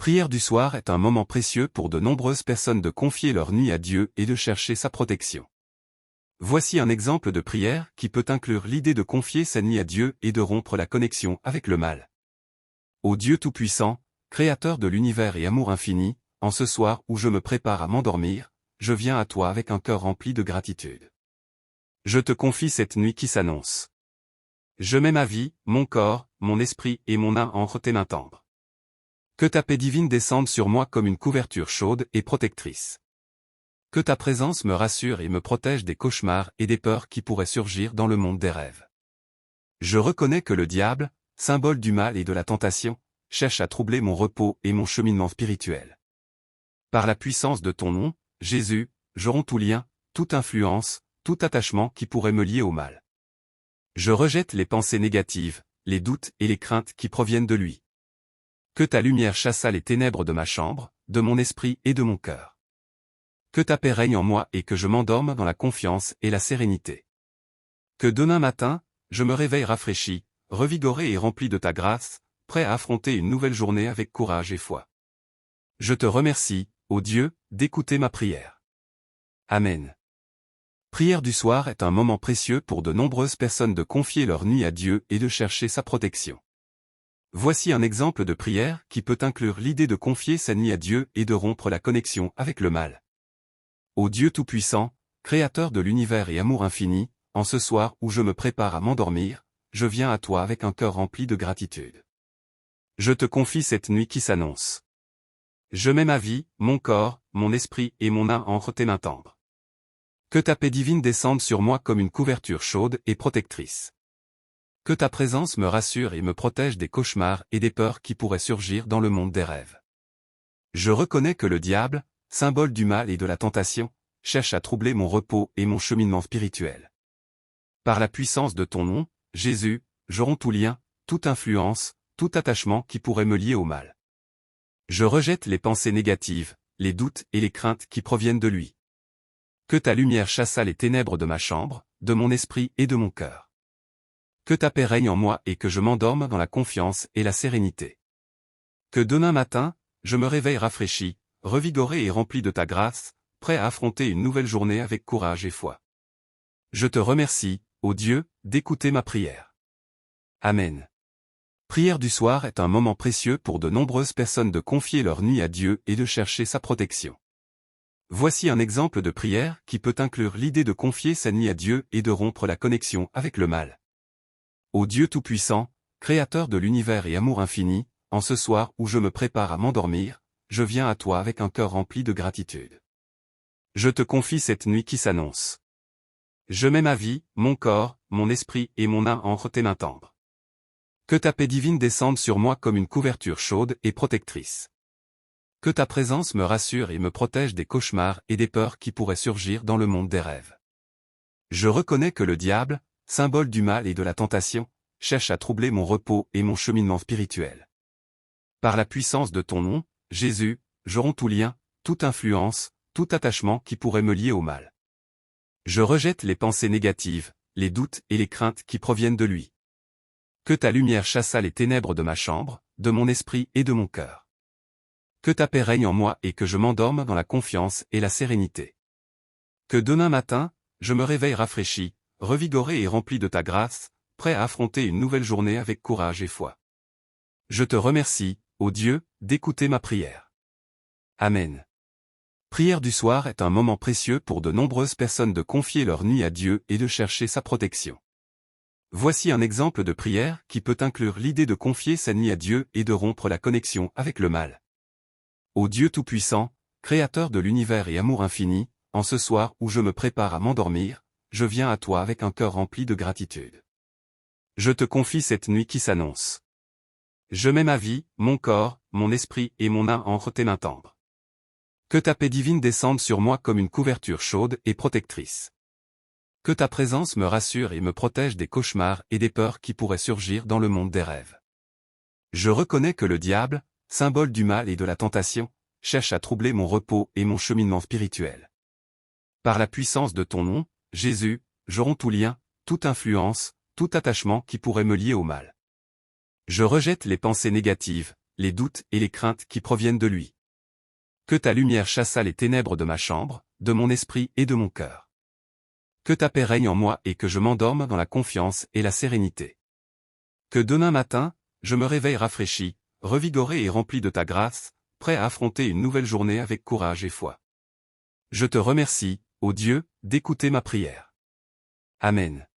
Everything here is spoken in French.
Prière du soir est un moment précieux pour de nombreuses personnes de confier leur nuit à Dieu et de chercher sa protection. Voici un exemple de prière qui peut inclure l'idée de confier sa nuit à Dieu et de rompre la connexion avec le mal. Ô Dieu Tout-Puissant, Créateur de l'univers et amour infini, en ce soir où je me prépare à m'endormir, je viens à toi avec un cœur rempli de gratitude. Je te confie cette nuit qui s'annonce. Je mets ma vie, mon corps, mon esprit et mon âme entre tes mains tendres. Que ta paix divine descende sur moi comme une couverture chaude et protectrice. Que ta présence me rassure et me protège des cauchemars et des peurs qui pourraient surgir dans le monde des rêves. Je reconnais que le diable, symbole du mal et de la tentation, cherche à troubler mon repos et mon cheminement spirituel. Par la puissance de ton nom, Jésus, je romps tout lien, toute influence, tout attachement qui pourrait me lier au mal. Je rejette les pensées négatives, les doutes et les craintes qui proviennent de lui. Que ta lumière chassa les ténèbres de ma chambre, de mon esprit et de mon cœur. Que ta paix règne en moi et que je m'endorme dans la confiance et la sérénité. Que demain matin, je me réveille rafraîchi, revigoré et rempli de ta grâce, prêt à affronter une nouvelle journée avec courage et foi. Je te remercie, ô Dieu, d'écouter ma prière. Amen. Prière du soir est un moment précieux pour de nombreuses personnes de confier leur nuit à Dieu et de chercher sa protection. Voici un exemple de prière qui peut inclure l'idée de confier sa nuit à Dieu et de rompre la connexion avec le mal. Ô Dieu Tout-Puissant, Créateur de l'univers et amour infini, en ce soir où je me prépare à m'endormir, je viens à toi avec un cœur rempli de gratitude. Je te confie cette nuit qui s'annonce. Je mets ma vie, mon corps, mon esprit et mon âme entre tes mains tendres. Que ta paix divine descende sur moi comme une couverture chaude et protectrice. Que ta présence me rassure et me protège des cauchemars et des peurs qui pourraient surgir dans le monde des rêves. Je reconnais que le diable, symbole du mal et de la tentation, cherche à troubler mon repos et mon cheminement spirituel. Par la puissance de ton nom, Jésus, je romps tout lien, toute influence, tout attachement qui pourrait me lier au mal. Je rejette les pensées négatives, les doutes et les craintes qui proviennent de lui. Que ta lumière chassa les ténèbres de ma chambre, de mon esprit et de mon cœur. Que ta paix règne en moi et que je m'endorme dans la confiance et la sérénité. Que demain matin, je me réveille rafraîchi, revigoré et rempli de ta grâce, prêt à affronter une nouvelle journée avec courage et foi. Je te remercie, ô Dieu, d'écouter ma prière. Amen. Prière du soir est un moment précieux pour de nombreuses personnes de confier leur nuit à Dieu et de chercher sa protection. Voici un exemple de prière qui peut inclure l'idée de confier sa nuit à Dieu et de rompre la connexion avec le mal. Ô Dieu Tout-Puissant, Créateur de l'univers et amour infini, en ce soir où je me prépare à m'endormir, je viens à toi avec un cœur rempli de gratitude. Je te confie cette nuit qui s'annonce. Je mets ma vie, mon corps, mon esprit et mon âme entre tes mains tendres. Que ta paix divine descende sur moi comme une couverture chaude et protectrice. Que ta présence me rassure et me protège des cauchemars et des peurs qui pourraient surgir dans le monde des rêves. Je reconnais que le diable, symbole du mal et de la tentation, cherche à troubler mon repos et mon cheminement spirituel. Par la puissance de ton nom, Jésus, je romps tout lien, toute influence, tout attachement qui pourrait me lier au mal. Je rejette les pensées négatives, les doutes et les craintes qui proviennent de lui. Que ta lumière chassa les ténèbres de ma chambre, de mon esprit et de mon cœur. Que ta paix règne en moi et que je m'endorme dans la confiance et la sérénité. Que demain matin, je me réveille rafraîchi, revigoré et rempli de ta grâce, prêt à affronter une nouvelle journée avec courage et foi. Je te remercie, ô Dieu, d'écouter ma prière. Amen. Prière du soir est un moment précieux pour de nombreuses personnes de confier leur nuit à Dieu et de chercher sa protection. Voici un exemple de prière qui peut inclure l'idée de confier sa nuit à Dieu et de rompre la connexion avec le mal. Ô Dieu Tout-Puissant, Créateur de l'univers et amour infini, en ce soir où je me prépare à m'endormir, je viens à toi avec un cœur rempli de gratitude. Je te confie cette nuit qui s'annonce. Je mets ma vie, mon corps, mon esprit et mon âme entre tes mains tendres. Que ta paix divine descende sur moi comme une couverture chaude et protectrice. Que ta présence me rassure et me protège des cauchemars et des peurs qui pourraient surgir dans le monde des rêves. Je reconnais que le diable, symbole du mal et de la tentation, cherche à troubler mon repos et mon cheminement spirituel. Par la puissance de ton nom, Jésus, je romps tout lien, toute influence, tout attachement qui pourrait me lier au mal. Je rejette les pensées négatives, les doutes et les craintes qui proviennent de lui. Que ta lumière chassât les ténèbres de ma chambre, de mon esprit et de mon cœur. Que ta paix règne en moi et que je m'endorme dans la confiance et la sérénité. Que demain matin, je me réveille rafraîchi, revigoré et rempli de ta grâce, prêt à affronter une nouvelle journée avec courage et foi. Je te remercie, ô Dieu, d'écouter ma prière. Amen.